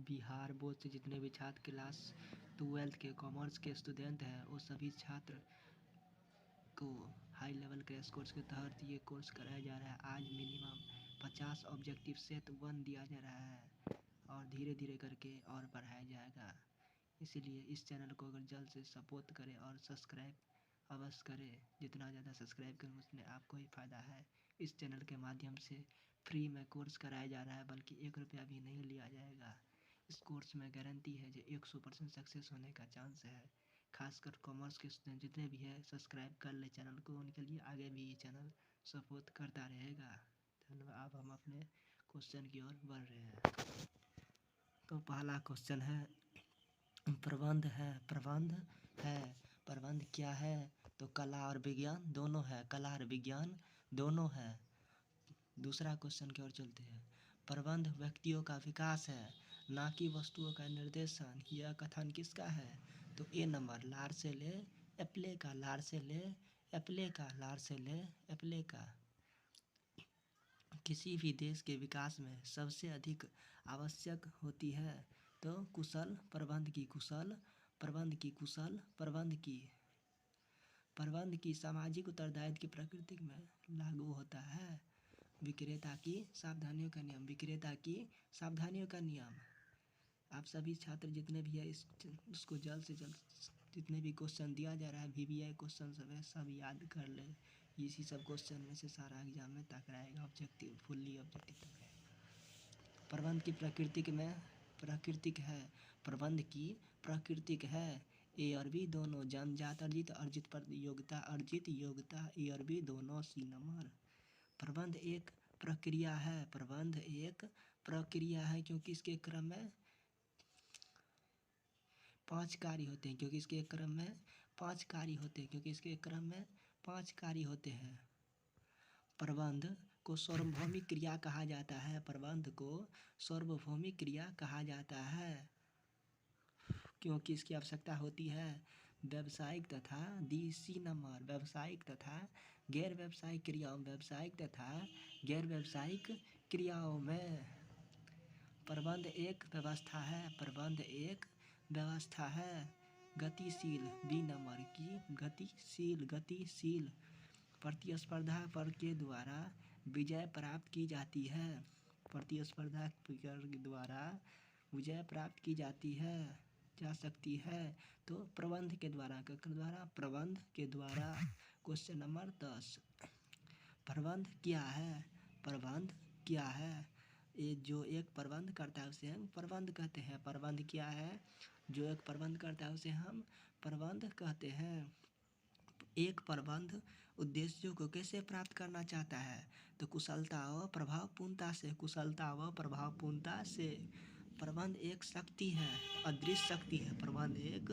Bihar board से जितने भी छात्र क्लास 12 के कॉमर्स के स्टूडेंट हैं वो सभी छात्र को हाई लेवल क्रैश कोर्स के तहत ये कोर्स कराया जा रहा है। आज मिनिमम 50 ऑब्जेक्टिव सेट 1 दिया जा रहा है और धीरे धीरे करके और बढ़ाया जाएगा। इसीलिए इस चैनल को अगर जल्द से सपोर्ट करें और सब्सक्राइब अवश्य करें। जितना ज़्यादा सब्सक्राइब करें उतने आपको ही फ़ायदा है। इस चैनल के माध्यम से फ्री में कोर्स कराया जा रहा है, बल्कि 1 रुपया भी नहीं लिया जाएगा। इस कोर्स में गारंटी है जो 100% सक्सेस होने का चांस है। खासकर कॉमर्स के स्टूडेंट जितने भी हैं सब्सक्राइब कर ले चैनल को, उनके लिए आगे भी ये चैनल सपोर्ट करता रहेगा। धन्यवाद। अब हम अपने क्वेश्चन की ओर बढ़ रहे हैं। तो पहला क्वेश्चन है प्रबंध है। प्रबंध क्या है? तो कला और विज्ञान दोनों है। कला और विज्ञान दोनों है। दूसरा क्वेश्चन की ओर चलते हैं। प्रबंध व्यक्तियों का विकास है, ना कि वस्तुओं का निर्देशन। यह कथन किसका है? तो ए नंबर, लार से ले एप्ले का, लार से ले एप्ले का, लार से ले एप्ले का। किसी भी देश के विकास में सबसे अधिक आवश्यक होती है तो कुशल प्रबंध की, कुशल प्रबंध की, कुशल प्रबंध की सामाजिक उत्तरदायित्व की प्रकृति में लागू होता है। विक्रेता की सावधानियों का नियम, विक्रेता की सावधानियों का नियम। आप सभी छात्र जितने भी है उसको जल्द से जल्द जितने भी क्वेश्चन दिया जा रहा है VBI क्वेश्चन सब है सब याद कर ले। इसी सब क्वेश्चन में से सारा एग्जाम में टकराएगा, ऑब्जेक्टिव फुल्ली ऑब्जेक्टिव टकराएगा। प्रबंध की प्राकृतिक में प्राकृतिक है, प्रबंध की प्राकृतिक है। ए और बी दोनों, जन्मजात अर्जित, अर्जित प्रतियोगिता, अर्जित योग्यता, ए और बी दोनों सी नंबर। प्रबंध एक प्रक्रिया है, प्रबंध एक प्रक्रिया है क्योंकि इसके क्रम में 5 कार्य होते हैं, क्योंकि इसके क्रम में 5 कार्य होते हैं, क्योंकि इसके क्रम में 5 कार्य होते हैं। प्रबंध को सार्वभौमिक क्रिया कहा जाता है, प्रबंध को सार्वभौमिक क्रिया कहा जाता है क्योंकि इसकी आवश्यकता होती है व्यावसायिक तथा सी नंबर, व्यावसायिक तथा गैर व्यावसायिक क्रियाओं, व्यावसायिक तथा गैर व्यावसायिक क्रियाओं में। प्रबंध एक व्यवस्था है, प्रबंध एक व्यवस्था है। गतिशील बी नंबर की, गतिशील प्रतिस्पर्धा पर के द्वारा विजय प्राप्त की जाती है, प्रतिस्पर्धा के द्वारा विजय प्राप्त की जाती है जा सकती है तो प्रबंध के द्वारा प्रबंध के द्वारा। क्वेश्चन नंबर 10, प्रबंध क्या है? प्रबंध क्या है? ये जो एक प्रबंध करता है उसे हम प्रबंध कहते हैं। प्रबंध क्या है? जो एक प्रबंध करता है उसे हम प्रबंध कहते हैं। एक प्रबंध उद्देश्यों को कैसे प्राप्त करना चाहता है? तो कुशलता व प्रभावपूर्णता से, कुशलता व प्रभावपूर्णता से। प्रबंध एक शक्ति है, अदृश्य शक्ति है, प्रबंध एक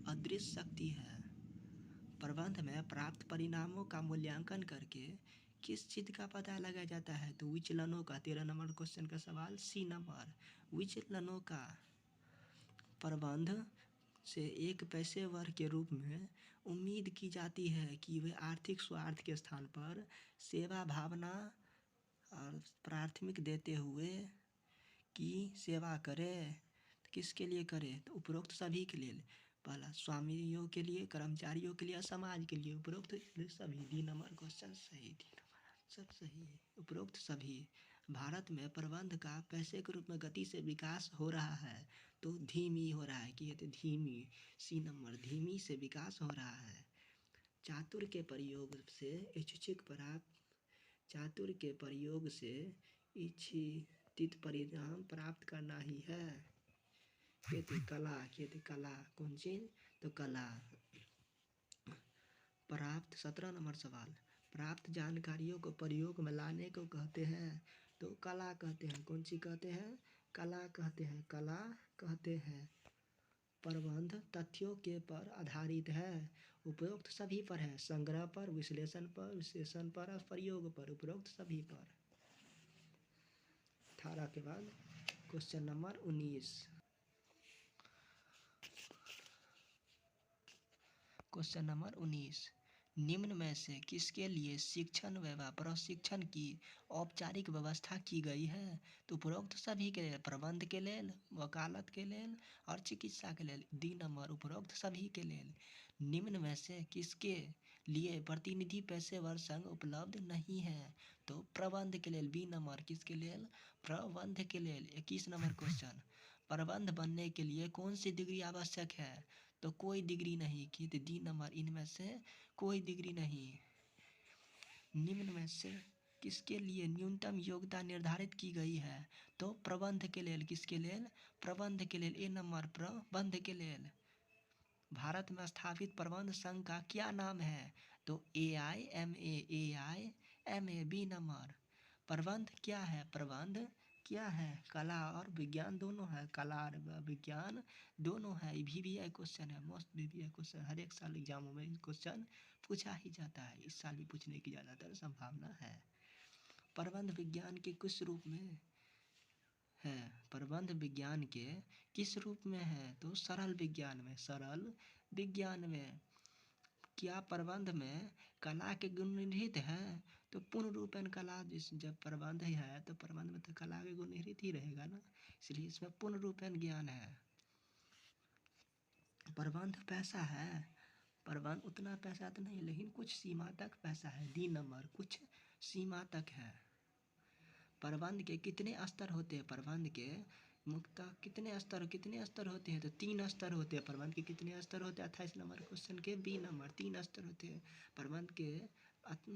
अदृश्य शक्ति है। प्रबंध में प्राप्त परिणामों का मूल्यांकन करके किस चीज़ का पता लगाया जाता है? तो विचलनों का। 13 नंबर क्वेश्चन का सवाल सी नंबर, विचलनों का। प्रबंध से एक पेशेवर के रूप में उम्मीद की जाती है कि वे आर्थिक स्वार्थ के स्थान पर सेवा भावना और प्राथमिक देते हुए की सेवा करे। तो किसके लिए करे? तो उपरोक्त सभी के लिए। पहला स्वामियों के लिए, कर्मचारियों के लिए, समाज के लिए। उपरोक्त सभी। डी नंबर क्वेश्चन सही, डी नंबर सब सही है। उपरोक्त सभी। भारत में प्रबंध का पैसे के रूप में गति से विकास हो रहा है तो धीमी हो रहा है कि ये तो धीमी, सी नंबर, धीमी से विकास हो रहा है। चातुर के प्रयोग से इच्छित प्राप्त, चातुर के प्रयोग से इच्छित परिणाम प्राप्त करना ही है। खेती कला, खेती कला कौन चीज? तो कला। प्राप्त 17 नंबर सवाल, प्राप्त जानकारियों को प्रयोग में लाने को कहते हैं तो कला कहते हैं। कौन सी कहते हैं? कला कहते हैं, कला कहते हैं। प्रबंध तथ्यों के पर आधारित है, उपरोक्त सभी पर है। संग्रह पर, विश्लेषण पर, विशेषण पर और प्रयोग पर, उपरोक्त सभी पर। 18 के बाद क्वेश्चन नंबर 19। क्वेश्चन नंबर 19, निम्न में से किसके लिए शिक्षण व प्रशिक्षण की औपचारिक व्यवस्था की गई है? तो उपरोक्त सभी के लेल, प्रबंध के लेल, वकालत के लेल और चिकित्सा के लेल। डी नंबर उपरोक्त सभी के लेल। निम्न में से किसके लिए प्रतिनिधि पेशेवर संघ उपलब्ध नहीं है? तो प्रबंध के लेल। बी नंबर किसके लेल? प्रबंध के लेल। 21 नंबर क्वेश्चन, प्रबंध बनने के लिए कौन सी डिग्री आवश्यक है? तो कोई डिग्री नहीं की। तो डी नंबर इनमें से कोई डिग्री नहीं। निम्न में से किसके लिए न्यूनतम योग्यता निर्धारित की गई है? तो प्रबंध के लेल। किसके लेल? प्रबंध के लेल। ए नंबर प्रबंध के लेल। भारत में स्थापित प्रबंध संघ का क्या नाम है? तो AIMA। B number. प्रबंध क्या है? प्रबंध क्या है? कला और विज्ञान दोनों है। कला और विज्ञान दोनों है। VVI क्वेश्चन है, मोस्ट VVI क्वेश्चन। हर एक साल एग्जामों में क्वेश्चन पूछा ही जाता है। इस साल भी पूछने की ज़्यादातर संभावना है। प्रबंध विज्ञान के किस रूप में है? प्रबंध विज्ञान के किस रूप में है? तो सरल विज्ञान में। सरल विज्ञान में। क्या प्रबंध में कला के गुण निहित है? तो पूर्ण रूपेण कला, जब प्रबंध ही है तो प्रबंध में तो कला के गुण निहित ही रहेगा ना, इसलिए इसमें पूर्ण रूपेण ज्ञान है। प्रबंध पैसा है? प्रबंध उतना पैसा तो नहीं, लेकिन कुछ सीमा तक पैसा है। डी नंबर कुछ सीमा तक है। प्रबंध के कितने स्तर होते हैं? प्रबंध के मुख्यतः कितने स्तर होते हैं? तो 3 स्तर होते हैं। प्रबंध के कितने स्तर होते हैं? 28 नंबर क्वेश्चन के बी नंबर 3 स्तर होते हैं। प्रबंध के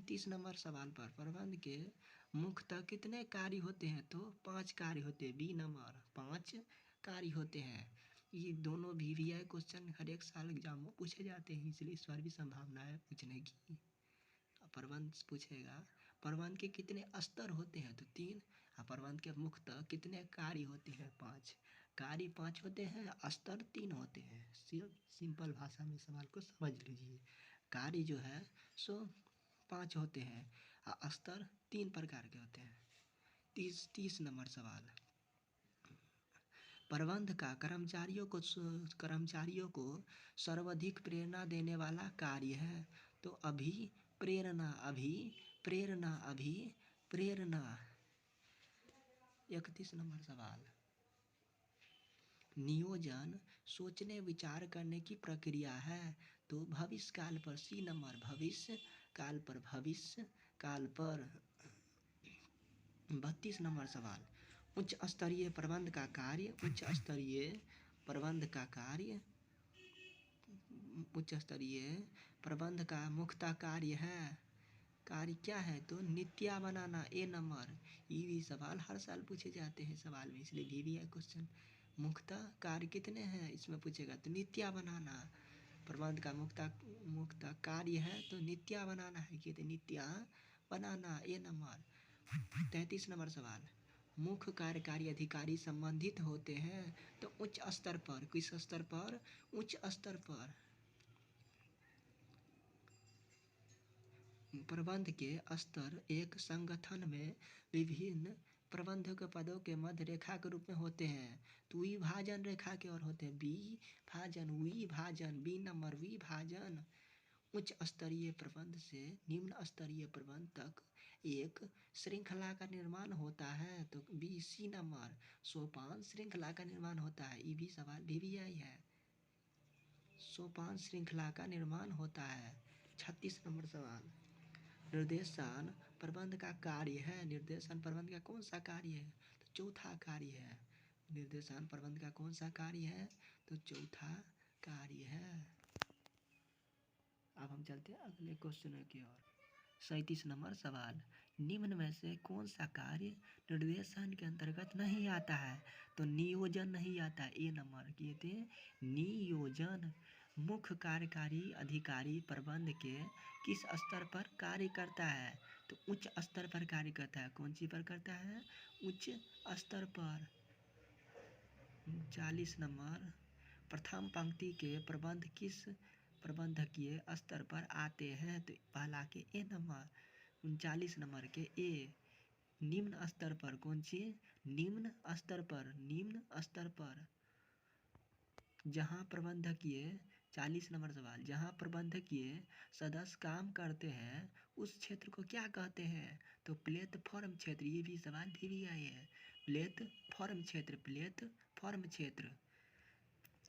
30 नंबर सवाल पर प्रबंध के मुख्यतः कितने कार्य होते हैं? तो 5 कार्य होते हैं। बी नंबर 5 कार्य होते हैं। ये दोनों VVI क्वेश्चन हर एक साल एग्जाम में पूछे जाते हैं, इसलिए इस बार भी संभावना है पूछने की। प्रबंध पूछेगा। प्रबंध के कितने स्तर होते हैं? तो 3। प्रबंध के मुख्यतः कितने कार्य होते हैं? 5 कार्य 5 होते हैं, स्तर 3 होते हैं। सिंपल भाषा में सवाल को समझ लीजिए। कार्य जो है सो 5 होते हैं, स्तर 3 प्रकार के होते हैं। 30 नंबर सवाल, प्रबंध का कर्मचारियों को सर्वाधिक प्रेरणा देने वाला कार्य है? तो अभिप्रेरणा। 31 नंबर सवाल, नियोजन सोचने विचार करने की प्रक्रिया है? तो भविष्य काल पर। सी नंबर भविष्य काल पर। 32 नंबर सवाल, उच्च स्तरीय प्रबंध का कार्य। उच्च स्तरीय प्रबंध का मुख्य कार्य क्या है? तो नीतियाँ बनाना। ए नंबर। ये भी सवाल हर साल पूछे जाते हैं सवाल में, इसलिए VVI क्वेश्चन। मुख्य कार्य कितने हैं इसमें पूछेगा, तो नीतियाँ बनाना। प्रबंध का मुख्य कार्य है तो नीतियाँ बनाना है, कि नीतियाँ बनाना। ए नंबर। 33 नंबर सवाल, मुख्य कार्यकारी अधिकारी संबंधित होते हैं तो उच्च स्तर पर। किस स्तर पर? उच्च स्तर पर। प्रबंध के स्तर एक संगठन में विभिन्न प्रबंधक पदों के मध्य रेखा के रूप में होते हैं। तो विभाजन रेखा के और होते हैं। विभाजन। बी नंबर विभाजन। उच्च स्तरीय प्रबंध से निम्न स्तरीय प्रबंध तक एक श्रृंखला का निर्माण होता है। तो बी सी नंबर सोपान श्रृंखला का निर्माण होता है। ये भी सवाल VVI है। सोपान श्रृंखला का निर्माण होता है। 36 नंबर सवाल, निर्देशन प्रबंध का कार्य है। निर्देशन प्रबंध का कौन सा कार्य है? तो चौथा कार्य है। निर्देशन प्रबंध का कौन सा कार्य है? तो चौथा कार्य है। अब हम चलते हैं अगले क्वेश्चन की ओर। 37 नंबर सवाल, निम्न में से कौन सा कार्य निर्देशन के अंतर्गत नहीं आता है? तो नियोजन नहीं आता। ए नंबर किए थे नियोजन। मुख्य कार्यकारी अधिकारी प्रबंध के किस स्तर पर कार्य करता है? तो उच्च स्तर पर कार्य करता है। कौन सी पर करता है? उच्च स्तर पर। 40 नंबर, प्रथम पंक्ति के प्रबंध किस प्रबंधकीय स्तर पर आते हैं? तो पहला के ए नंबर। 39 नंबर के ए, निम्न स्तर पर। कौन सी? निम्न स्तर पर। जहाँ प्रबंधकीय 40 नंबर सवाल, जहाँ प्रबंधकीय सदस्य काम करते हैं उस क्षेत्र को क्या कहते हैं? तो प्लेटफॉर्म क्षेत्र। ये भी सवाल भी आए हैं। प्लेटफॉर्म क्षेत्र, प्लेटफॉर्म क्षेत्र।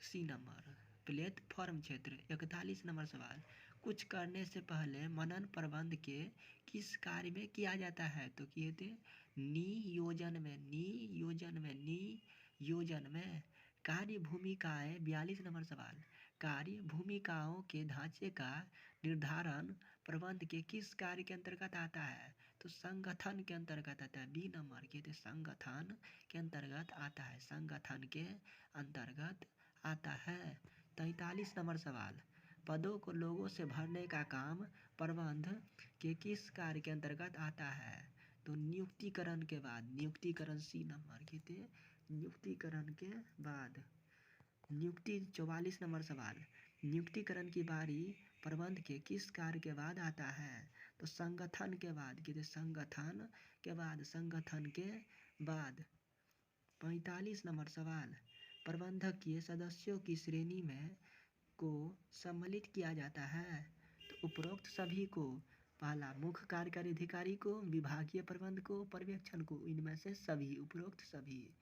सी नंबर, प्लेटफॉर्म क्षेत्र। 41 नंबर सवाल, कुछ करने से पहले मनन प्रबंध के किस कार्य में किया जाता है? तो कहते नियोजन में, नियोजन में। कार्य भूमिकाएं। 42 नंबर सवाल, कार्य भूमिकाओं के ढांचे का निर्धारण प्रबंध के किस कार्य के अंतर्गत आता है? तो संगठन के अंतर्गत आता है। बी नंबर, कहते संगठन के अंतर्गत आता है, संगठन के अंतर्गत आता है। 43 नंबर सवाल, पदों को लोगों से भरने का काम प्रबंध के किस कार्य के अंतर्गत आता है? तो नियुक्तिकरण के बाद, नियुक्तिकरण। सी नंबर, कहते नियुक्तिकरण के बाद। नियुक्ति। 44 नंबर सवाल, नियुक्तिकरण की बारी प्रबंध के किस कार्य के बाद आता है? तो संगठन के बाद, कहते संगठन के बाद, संगठन के बाद। 45 नंबर सवाल, प्रबंधकीय सदस्यों की श्रेणी में को सम्मिलित किया जाता है? तो उपरोक्त सभी को। पहला, मुख्य कार्यकारी अधिकारी को, विभागीय प्रबंध को, पर्यवेक्षण को। इनमें से सभी, उपरोक्त सभी।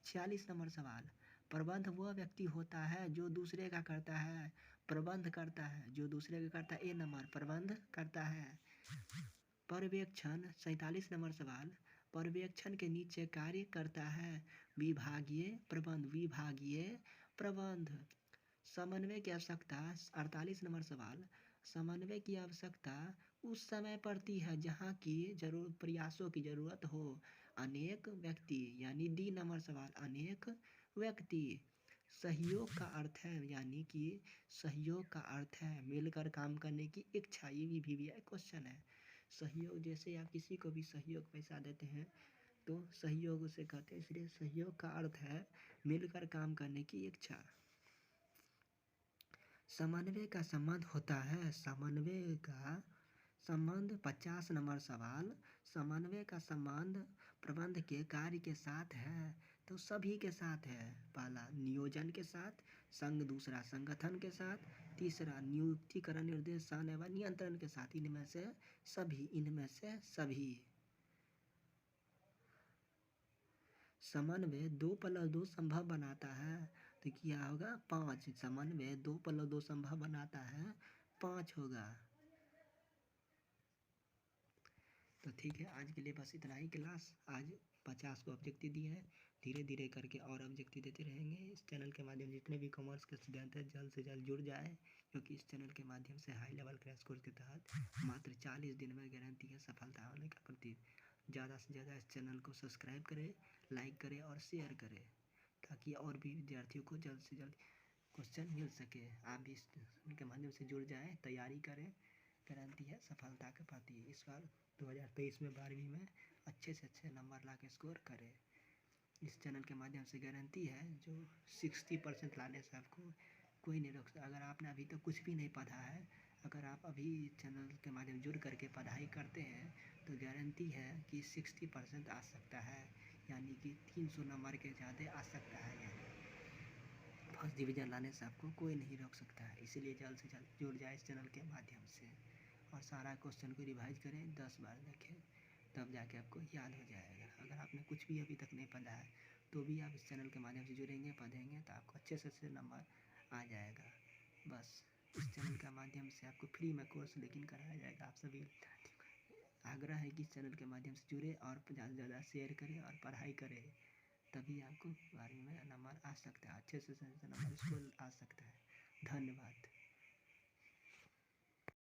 46 नंबर सवाल, प्रबंध वह व्यक्ति होता है जो दूसरे का करता है, प्रबंध करता है, जो दूसरे का करता है। ए नंबर, प्रबंध करता है। पर्यवेक्षण। 47 नंबर सवाल, पर्यवेक्षण के नीचे कार्य करता है। विभागीय प्रबंध, विभागीय प्रबंध। समन्वय की आवश्यकता। 48 नंबर सवाल, समन्वय की आवश्यकता उस समय पड़ती है जहाँ की प्रयासों की जरूरत हो। अनेक व्यक्ति, यानी डी नंबर सवाल, अनेक व्यक्ति। सहयोग का अर्थ है, यानी कि सहयोग का अर्थ है मिलकर काम करने की इच्छा। ये भी क्वेश्चन है। सहयोग, जैसे आप किसी को भी सहयोग पैसा देते हैं तो सहयोग उसे कहते हैं, इसलिए सहयोग का अर्थ है मिलकर काम करने की इच्छा। समन्वय का संबंध होता है, समन्वय का संबंध। 50 नंबर सवाल, समन्वय का संबंध प्रबंध के कार्य के साथ है। तो सभी के साथ है। पहला नियोजन के साथ, दूसरा संगठन के साथ, तीसरा नियुक्तिकरण, निर्देशन एवं नियंत्रण के साथ। इनमें से सभी, इनमें से सभी। समन्वय 2+2 संभव बनाता है। तो क्या होगा? 5। समन्वय 2+2 संभव बनाता है, 5 होगा। तो ठीक है, आज के लिए बस इतना ही क्लास। आज 50 को ऑब्जेक्टिव दिए हैं, धीरे धीरे करके और ऑब्जेक्टिव देते रहेंगे। इस चैनल के माध्यम से जितने भी कॉमर्स के स्टूडेंट हैं जल्द से जल्द जुड़ जाए, क्योंकि इस चैनल के माध्यम से हाई लेवल क्रैश कोर्स के तहत मात्र 40 दिन में गारंटी है सफलता होने का। प्रति ज़्यादा से ज़्यादा इस चैनल को सब्सक्राइब करें, लाइक करें और शेयर करें, ताकि और भी विद्यार्थियों को जल्द से जल्द क्वेश्चन मिल सके। आप भी इसके माध्यम से जुड़ जाएं, तैयारी करें, गारंटी है सफलता के प्रति। इस बार 2023 में 12वीं में अच्छे से अच्छे नंबर ला के स्कोर करें। इस चैनल के माध्यम से गारंटी है जो 60% लाने से आपको कोई नहीं रोक सकता। अगर आपने अभी तक कुछ भी नहीं पढ़ा है, अगर आप अभी चैनल के माध्यम जुड़ करके पढ़ाई करते हैं तो गारंटी है कि 60% आ सकता है, यानी कि 300 नंबर के ज़्यादा आ सकता है। यानी फर्स्ट डिवीज़न लाने से आपको कोई नहीं रोक सकता है। इसीलिए जल्द से जल्द जुड़ जाए इस चैनल के माध्यम से और सारा क्वेश्चन को रिवाइज करें, 10 बार देखें, तब जाके आपको याद हो जाएगा। अगर आपने कुछ भी अभी तक नहीं पढ़ा है तो भी आप इस चैनल के माध्यम से जुड़ेंगे, पढ़ेंगे तो आपको अच्छे से अच्छे नंबर आ जाएगा। बस इस चैनल के माध्यम से आपको फ्री में कोर्स लेकिन कराया जाएगा। आप सभी आग्रह है कि इस चैनल के माध्यम से जुड़े और ज़्यादा से ज़्यादा शेयर करें और पढ़ाई करें, तभी आपको 12वीं में नंबर आ सकता है, अच्छे से नंबर स्कोर आ सकता है। धन्यवाद।